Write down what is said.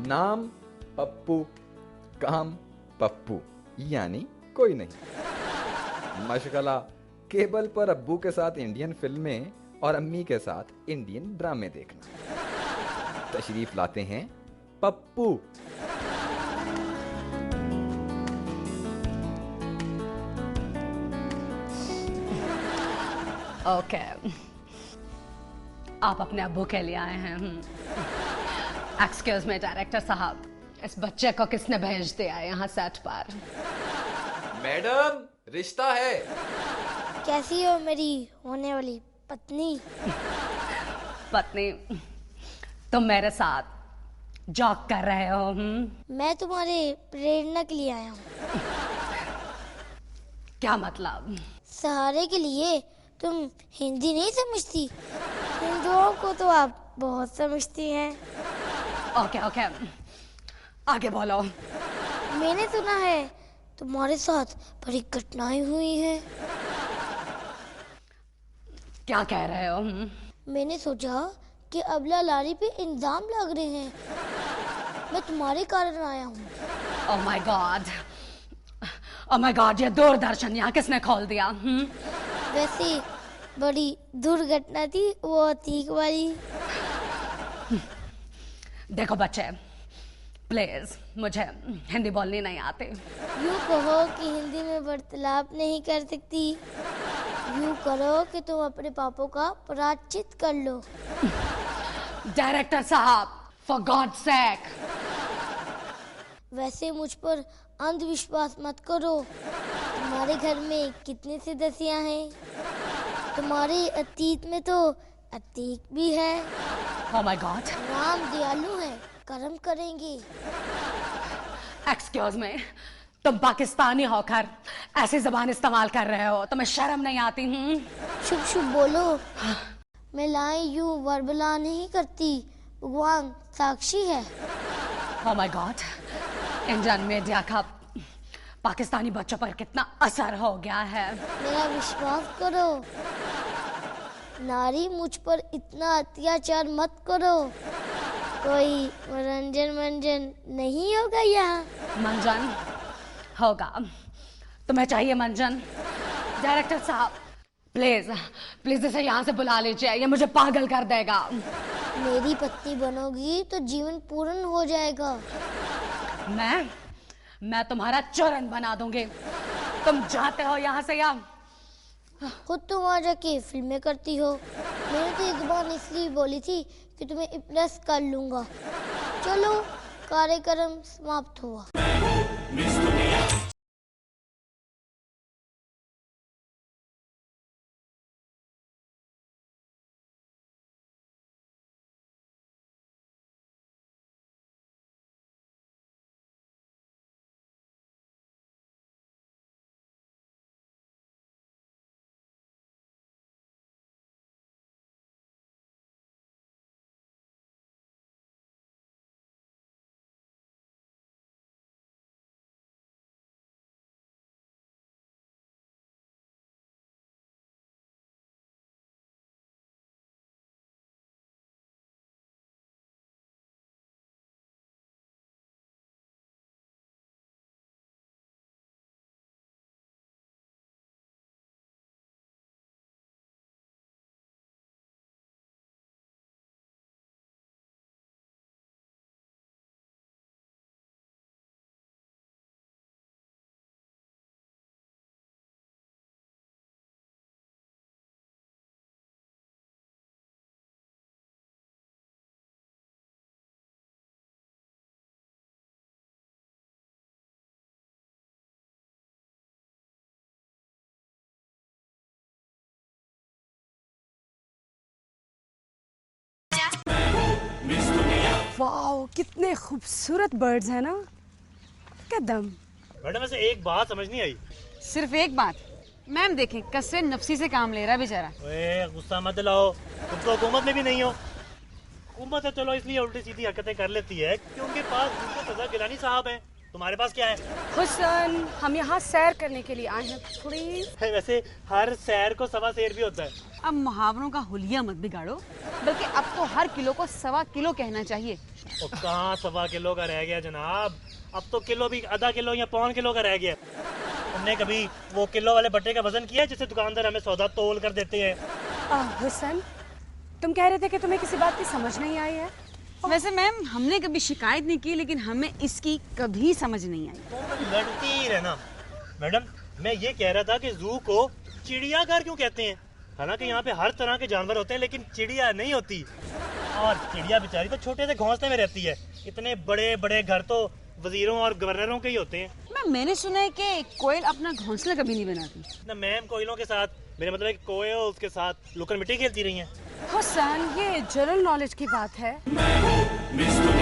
नाम पप्पू, काम पप्पू, यानी कोई नहीं। मशगला केबल पर अब्बू के साथ इंडियन फिल्में और अम्मी के साथ इंडियन ड्रामे देखना। तशरीफ लाते हैं पप्पू। ओके, आप अपने अब्बू के लिए आए हैं। एक्सक्यूज मी डायरेक्टर साहब, इस बच्चे को किसने भेज दिया यहाँ सेट पर? मैडम, रिश्ता है। कैसी हो मेरी होने वाली पत्नी? पत्नी? तुम मेरे साथ जॉक कर रहे हो? मैं तुम्हारे प्रेरणा के लिए आया हूँ। क्या मतलब? सहारे के लिए। तुम हिंदी नहीं समझती? हिंदुओं को तो आप बहुत समझती हैं। ओके ओके, आगे बोलो। मैंने सुना है तुम्हारे साथ बड़ी घटनाएं हुई हैं। क्या कह रहे हो? मैंने सोचा कि अबला लारी पे इल्जाम लग रहे हैं। मैं तुम्हारे कारण आया हूँ। Oh my God, oh my God, ये दूरदर्शन यहाँ किसने खोल दिया? वैसे बड़ी दुर्घटना थी वो अतीक वाली। देखो बच्चे, प्लीज, मुझे हिंदी बोलनी नहीं आती। यूँ कहो कि हिंदी में वार्तालाप नहीं कर सकती। यूँ करो कि तुम अपने पापों का प्रायश्चित कर लो। डायरेक्टर साहब, फॉर गॉड सेक। वैसे मुझ पर अंधविश्वास मत करो। तुम्हारे घर में कितने सदस्य हैं? तुम्हारे अतीत में तो अतीक भी है। Oh my God. राम दयालु है, कर्म करेंगे। एक्सक्यूज मी, तुम पाकिस्तानी होकर ऐसी जबान इस्तेमाल कर रहे हो, तुम्हें शर्म नहीं आती? शुभ शुभ बोलो। मैं लाई यूं वर्बला नहीं करती, भगवान साक्षी है। Oh my God, Indian media का पाकिस्तानी बच्चों पर कितना असर हो गया है। मेरा विश्वास करो। नारी, मुझ पर इतना अत्याचार मत करो। कोई मनोरंजन नहीं होगा यहाँ? मंजन होगा। तुम्हें चाहिए मंजन? डायरेक्टर साहब, प्लीज प्लीज इसे यहाँ से बुला लीजिए, ये मुझे पागल कर देगा। मेरी पत्नी बनोगी तो जीवन पूर्ण हो जाएगा। मैं तुम्हारा चरण बना दूंगी। तुम जाते हो यहाँ से या? खुद तुम आ जाके फिल्में करती हो। मैंने तो ये जुबान इसलिए बोली थी कि तुम्हें इम्प्रेस कर लूंगा। चलो, कार्यक्रम समाप्त हुआ। वाओ, कितने खूबसूरत बर्ड्स हैं ना। कदम। मैडम, वैसे एक बात समझ नहीं आई। सिर्फ एक बात? मैम देखें, कसरे नफसी से काम ले रहा है बेचारा। ओए, गुस्सा मत दिलाओ, तुम तो हुकूमत में भी नहीं हो। हुकूमत है चलो इसलिए उल्टी सीधी हरकतें कर लेती है कि उनके पास उनके सजा गिलानी साहब हैं। तुम्हारे पास क्या है? हुसन, हम यहाँ सैर करने के लिए आए हैं, प्लीज। वैसे हर सैर को सवा शेर भी होता है। अब मुहावरों का हुलिया मत बिगाड़ो, बल्कि अब तो हर किलो को 1.25 किलो कहना चाहिए। और कहाँ 1.25 किलो का रह गया जनाब, अब तो किलो भी आधा किलो या पौन किलो का रह गया। तुमने कभी वो किलो वाले बट्टे का वजन किया जिसे दुकानदार हमें सौदा तोल कर देते हैं? हुसन, तुम कह रहे थे कि तुम्हें किसी बात की समझ नहीं आई है। वैसे मैम हमने कभी शिकायत नहीं की, लेकिन हमें इसकी कभी समझ नहीं आई। तुम लड़ती ही रहना। मैडम, मैं ये कह रहा था कि जू को चिड़ियाघर क्यों कहते हैं? हालांकि यहाँ पे हर तरह के जानवर होते हैं, लेकिन चिड़िया नहीं होती। और चिड़िया बेचारी तो छोटे से घोंसले में रहती है। इतने बड़े बड़े घर तो वजीरों और गवर्नरों के ही होते हैं। मैम मैंने सुना है कि कोयल अपना घोंसला कभी नहीं बनाती। ना मैम, कोयलों के साथ, मेरा मतलब है कि कोयल उसके साथ लुकन मिट्टी खेलती रही हैं। हुसन, ये जनरल नॉलेज की बात है। मिस्टर